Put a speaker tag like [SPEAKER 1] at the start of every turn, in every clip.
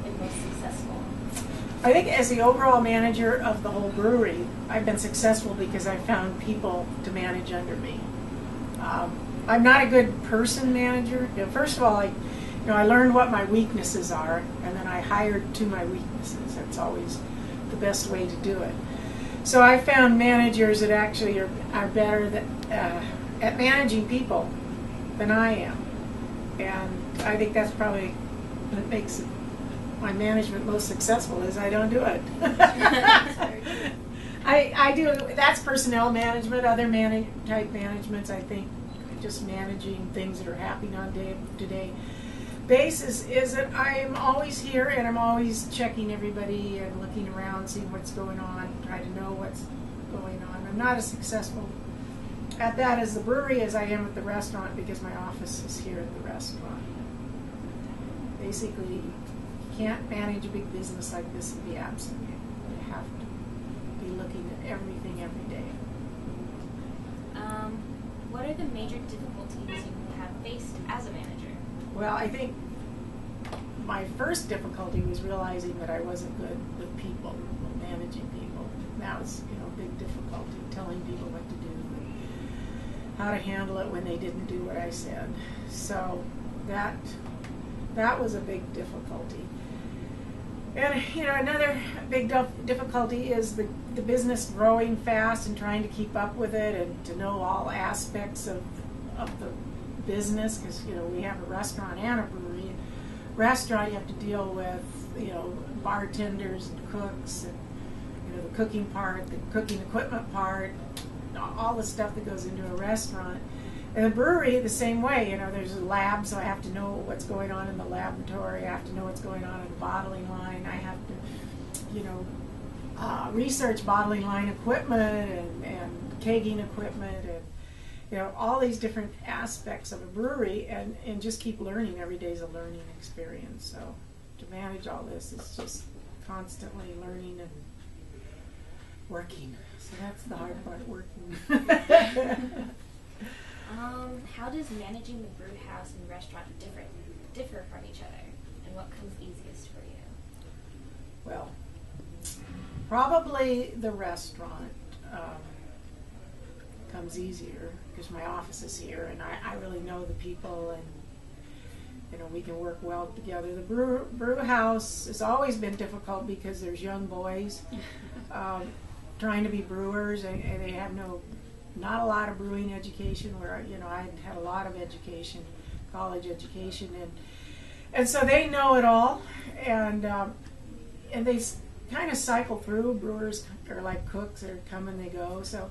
[SPEAKER 1] been most successful?
[SPEAKER 2] I think as the overall manager of the whole brewery, I've been successful because I found people to manage under me. I'm not a good person manager. First of all, I learned what my weaknesses are, and then I hired to my weaknesses. That's always the best way to do it. So I found managers that actually are better at managing people than I am. And I think that's probably what makes my management most successful is I don't do it. I do, that's personnel management, other type managements, I think, just managing things that are happening on day-to-day basis is that I'm always here and I'm always checking everybody and looking around, seeing what's going on, trying to know what's going on. I'm not as successful at that as the brewery as I am at the restaurant because my office is here at the restaurant. Basically, you can't manage a big business like this and be absent. You have to be looking at everything every day.
[SPEAKER 1] What are the major difficulties you have faced as a manager?
[SPEAKER 2] Well, I think my first difficulty was realizing that I wasn't good with people, managing people. That was, a big difficulty, telling people what to do, and how to handle it when they didn't do what I said. So that was a big difficulty. And another big difficulty is the business growing fast and trying to keep up with it and to know all aspects of the business because we have a restaurant and a brewery. Restaurant, you have to deal with bartenders and cooks and the cooking part, the cooking equipment part, all the stuff that goes into a restaurant. And the brewery, the same way. There's a lab, so I have to know what's going on in the laboratory. I have to know what's going on in the bottling line. I have to, research bottling line equipment and kegging equipment and all these different aspects of a brewery, and just keep learning. Every day is a learning experience. So to manage all this is just constantly learning and working. So that's the hard part, working.
[SPEAKER 1] How does managing the brew house and restaurant differ from each other, and what comes easiest for you?
[SPEAKER 2] Well, probably the restaurant comes easier because my office is here and I really know the people and we can work well together. The brew house has always been difficult because there's young boys trying to be brewers and they have not a lot of brewing education where I had a lot of education, college education, and so they know it all, and they kind of cycle through. Brewers are like cooks; they come and they go. So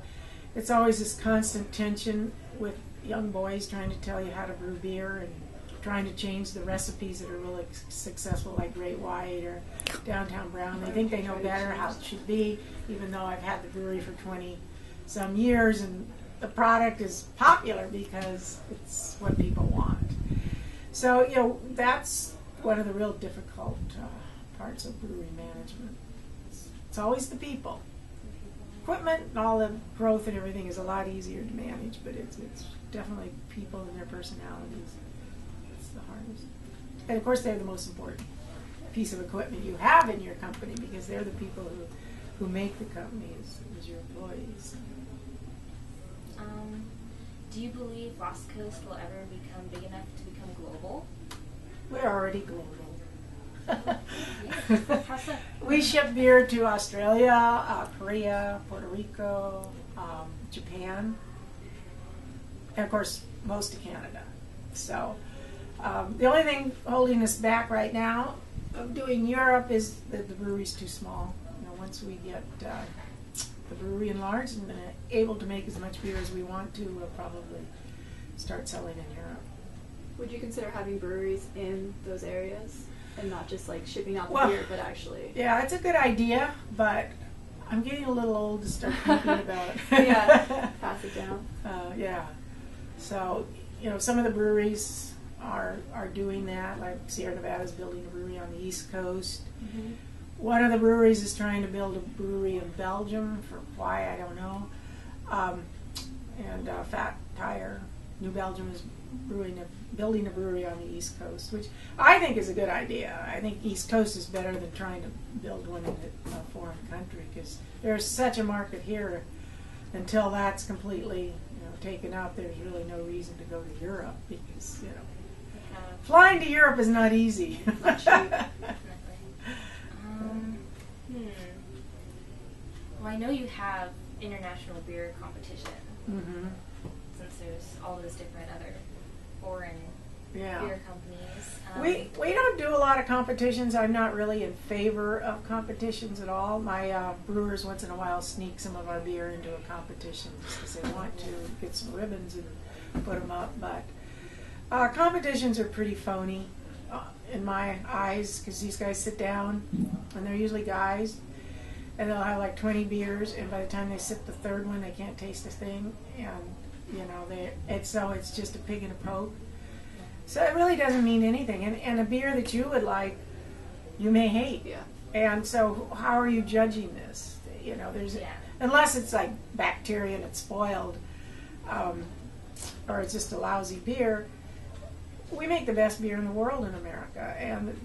[SPEAKER 2] it's always this constant tension with young boys trying to tell you how to brew beer and trying to change the recipes that are really successful, like Great White or Downtown Brown. They think they know better how it should be, even though I've had the brewery for 20 some years and the product is popular because it's what people want. So that's one of the real difficult parts of brewery management. It's always the people. Equipment and all the growth and everything is a lot easier to manage, but it's definitely people and their personalities. It's the hardest. And of course they're the most important piece of equipment you have in your company because they're the people who make the company as your employees.
[SPEAKER 1] Do you believe Lost Coast will ever become big enough to become global?
[SPEAKER 2] We're already global.
[SPEAKER 1] How's that?
[SPEAKER 2] We ship beer to Australia, Korea, Puerto Rico, Japan, and of course most of Canada. So the only thing holding us back right now of doing Europe is that the brewery's too small. Once we get the brewery enlarged and able to make as much beer as we want to, we'll probably start selling in Europe.
[SPEAKER 3] Would you consider having breweries in those areas and not just like shipping out the beer, but actually?
[SPEAKER 2] Yeah, it's a good idea, but I'm getting a little old to start thinking about
[SPEAKER 3] pass it down.
[SPEAKER 2] Yeah. So, some of the breweries are doing that, like Sierra Nevada's building a brewery on the East Coast.
[SPEAKER 3] Mm-hmm.
[SPEAKER 2] One of the breweries is trying to build a brewery in Belgium. For why, I don't know. And Fat Tire, New Belgium is building a brewery on the East Coast, which I think is a good idea. I think East Coast is better than trying to build one in a foreign country, because there's such a market here. Until that's completely taken up, there's really no reason to go to Europe, because flying to Europe is not easy.
[SPEAKER 3] Not cheap.
[SPEAKER 1] Definitely. Well, I know you have international beer competition,
[SPEAKER 2] Mm-hmm.
[SPEAKER 1] since there's all those different other foreign
[SPEAKER 2] Yeah.
[SPEAKER 1] beer companies.
[SPEAKER 2] We don't do a lot of competitions. I'm not really in favor of competitions at all. My brewers once in a while sneak some of our beer into a competition just because they want to get some ribbons and put them up. But competitions are pretty phony in my eyes, because these guys sit down, and they're usually guys, and they'll have like 20 beers, and by the time they sip the third one, they can't taste a thing, and so it's just a pig in a poke. So it really doesn't mean anything. And a beer that you would like, you may hate.
[SPEAKER 3] Yeah.
[SPEAKER 2] And so how are you judging this? There's unless it's like bacteria and it's spoiled, or it's just a lousy beer. We make the best beer in the world in America, and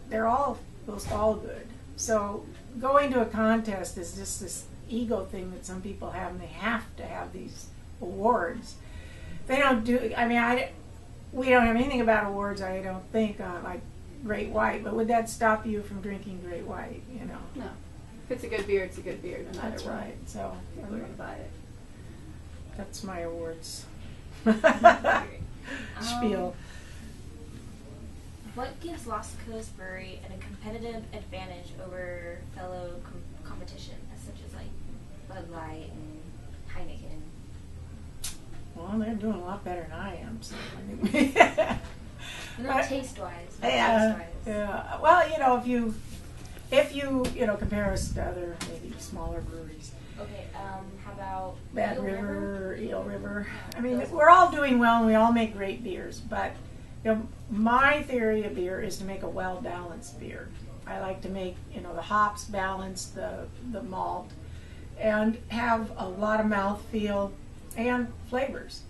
[SPEAKER 2] they're almost all good. So going to a contest is just this ego thing that some people have, and they have to have these awards. They don't do. We don't have anything about awards, I don't think, like Great White. But would that stop you from drinking Great White?
[SPEAKER 3] No. If it's a good beer, it's a good beer, no matter
[SPEAKER 2] That's
[SPEAKER 3] what.
[SPEAKER 2] right. So
[SPEAKER 3] People are going to buy it.
[SPEAKER 2] that's my awards.
[SPEAKER 1] Um,
[SPEAKER 2] Spiel.
[SPEAKER 1] What gives Lost Coast Brewery a competitive advantage over fellow competition, such as like Bud Light and Heineken?
[SPEAKER 2] Well, they're doing a lot better than I am. So
[SPEAKER 1] Not taste-wise. But
[SPEAKER 2] Yeah,
[SPEAKER 1] taste-wise.
[SPEAKER 2] yeah. Well, if you compare us to other maybe smaller breweries,
[SPEAKER 1] Okay. How about
[SPEAKER 2] Bad
[SPEAKER 1] Eel
[SPEAKER 2] River, Eel River.
[SPEAKER 1] Those
[SPEAKER 2] We're all doing well, and we all make great beers. But my theory of beer is to make a well-balanced beer. I like to make the hops balance the malt, and have a lot of mouthfeel and flavors.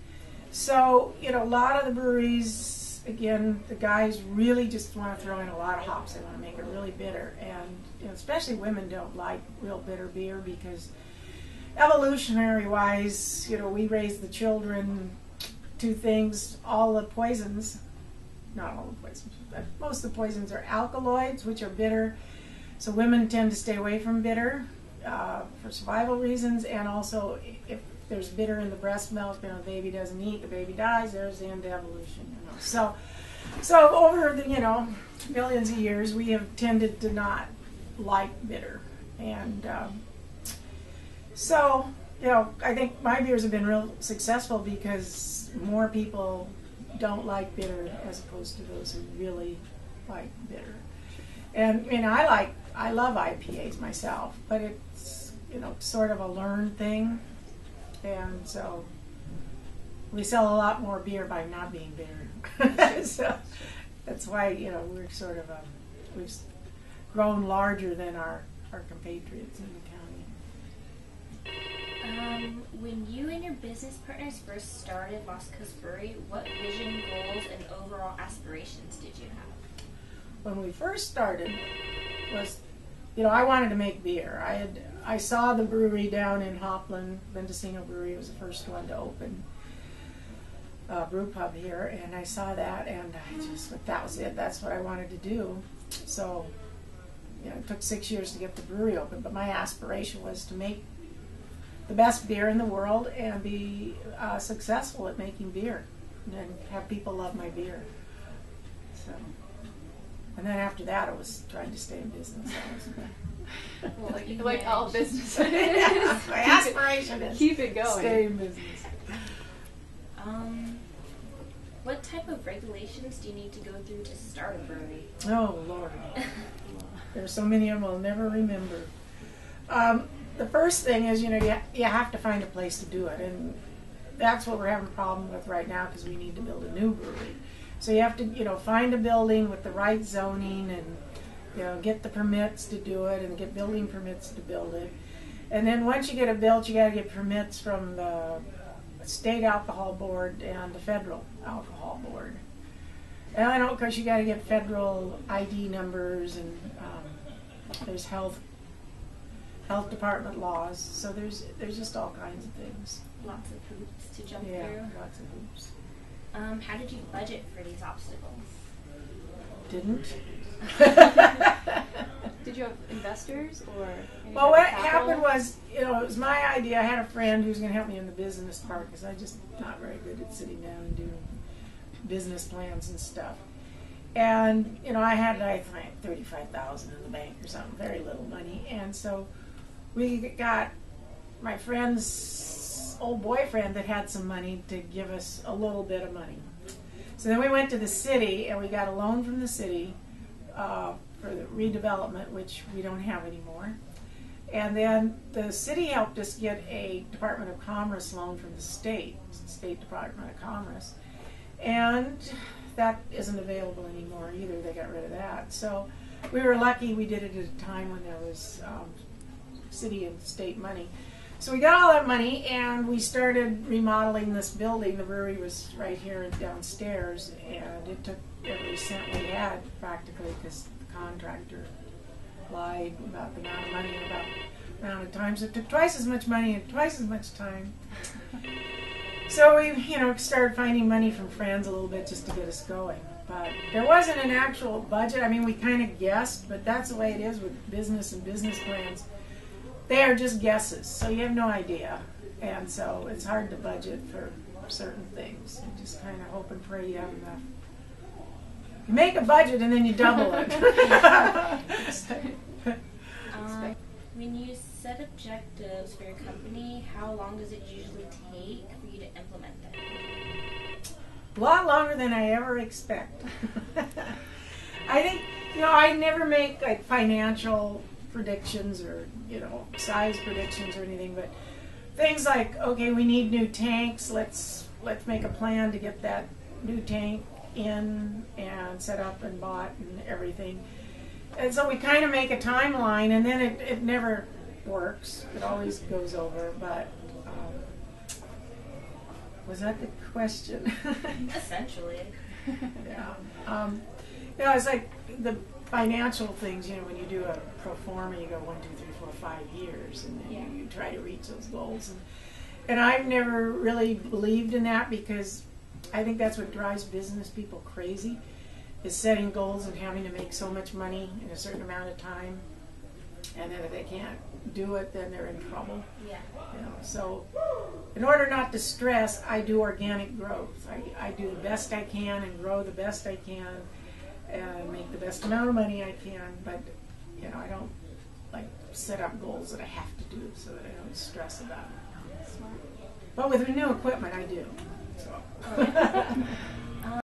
[SPEAKER 2] So a lot of the breweries, again, the guys really just want to throw in a lot of hops. They want to make it really bitter, and especially women don't like real bitter beer, because evolutionary wise, we raise the children to things, all the poisons, not all the poisons, but most of the poisons are alkaloids, which are bitter. So women tend to stay away from bitter for survival reasons, and also if there's bitter in the breast milk, the baby doesn't eat, the baby dies, there's the end of evolution. So over the millions of years, we have tended to not like bitter, and so I think my beers have been real successful because more people don't like bitter as opposed to those who really like bitter. And I love IPAs myself, but it's sort of a learned thing, and so we sell a lot more beer by not being bitter. So that's why we're sort of we've grown larger than our compatriots in the county.
[SPEAKER 1] When you and your business partners first started Lost Coast Brewery, what vision, goals, and overall aspirations did you have?
[SPEAKER 2] When we first started was, I wanted to make beer. I saw the brewery down in Hopland. Mendocino Brewery was the first one to open brew pub here, and I saw that, and that was it. That's what I wanted to do. So, it took 6 years to get the brewery open, but my aspiration was to make the best beer in the world and be successful at making beer, and have people love my beer. So, and then after that, it was trying to stay in business.
[SPEAKER 3] Well, like all business.
[SPEAKER 2] My aspiration is
[SPEAKER 3] keep it going.
[SPEAKER 2] stay in business.
[SPEAKER 1] What type of regulations do you need to go through to start a brewery?
[SPEAKER 2] Oh, Lord. There's so many of them I'll never remember. The first thing is, you have to find a place to do it, and that's what we're having a problem with right now, because we need to build a new brewery. So you have to, find a building with the right zoning, and get the permits to do it, and get building permits to build it. And then once you get it built, you got to get permits from the state alcohol board and the federal alcohol board. And I know because you got to get federal ID numbers, and there's health department laws. So there's just all kinds of things.
[SPEAKER 1] Lots of hoops to jump
[SPEAKER 2] Yeah,
[SPEAKER 1] through.
[SPEAKER 2] lots of hoops.
[SPEAKER 1] How did you budget for these obstacles?
[SPEAKER 2] Didn't.
[SPEAKER 3] Did you have investors or? any
[SPEAKER 2] Well,
[SPEAKER 3] type
[SPEAKER 2] what
[SPEAKER 3] of capital?
[SPEAKER 2] happened was, it was my idea. I had a friend who was going to help me in the business part because I'm just not very good at sitting down and doing business plans and stuff. And I had, I think, $35,000 in the bank or something, very little money. And so we got my friend's old boyfriend that had some money to give us a little bit of money. So then we went to the city and we got a loan from the city for the redevelopment, which we don't have anymore. And then the city helped us get a Department of Commerce loan from the State Department of Commerce. And that isn't available anymore either. They got rid of that. So we were lucky we did it at a time when there was city and state money. So we got all that money and we started remodeling this building. The brewery was right here downstairs, and it took every cent we had practically because the contractor lied about the amount of money and about the amount of time. So it took twice as much money and twice as much time. So we, started finding money from friends a little bit just to get us going. But there wasn't an actual budget. I mean, we kind of guessed, but that's the way it is with business and business plans. They are just guesses, so you have no idea. And so it's hard to budget for certain things. You just kind of hope and pray you have enough. You make a budget and then you double it.
[SPEAKER 1] When you set objectives for your company, how long does it usually take for you to implement them?
[SPEAKER 2] A lot longer than I ever expect. I think, I never make like financial predictions or, size predictions or anything, but things like, okay, we need new tanks, let's make a plan to get that new tank in and set up and bought and everything. And so we kind of make a timeline, and then it never works. It always goes over, but was that the question?
[SPEAKER 1] Essentially.
[SPEAKER 2] Yeah. It's like the financial things, when you do a pro forma, you go 1, 2, 3, 4, 5 years, and then you try to reach those goals. And I've never really believed in that because I think that's what drives business people crazy, is setting goals and having to make so much money in a certain amount of time. And then if they can't do it, then they're in trouble.
[SPEAKER 1] Yeah.
[SPEAKER 2] So in order not to stress, I do organic growth. I do the best I can and grow the best I can and make the best amount of money I can. But, I don't set up goals that I have to do so that I don't stress about it.
[SPEAKER 3] Smart.
[SPEAKER 2] But with new equipment, I do. So.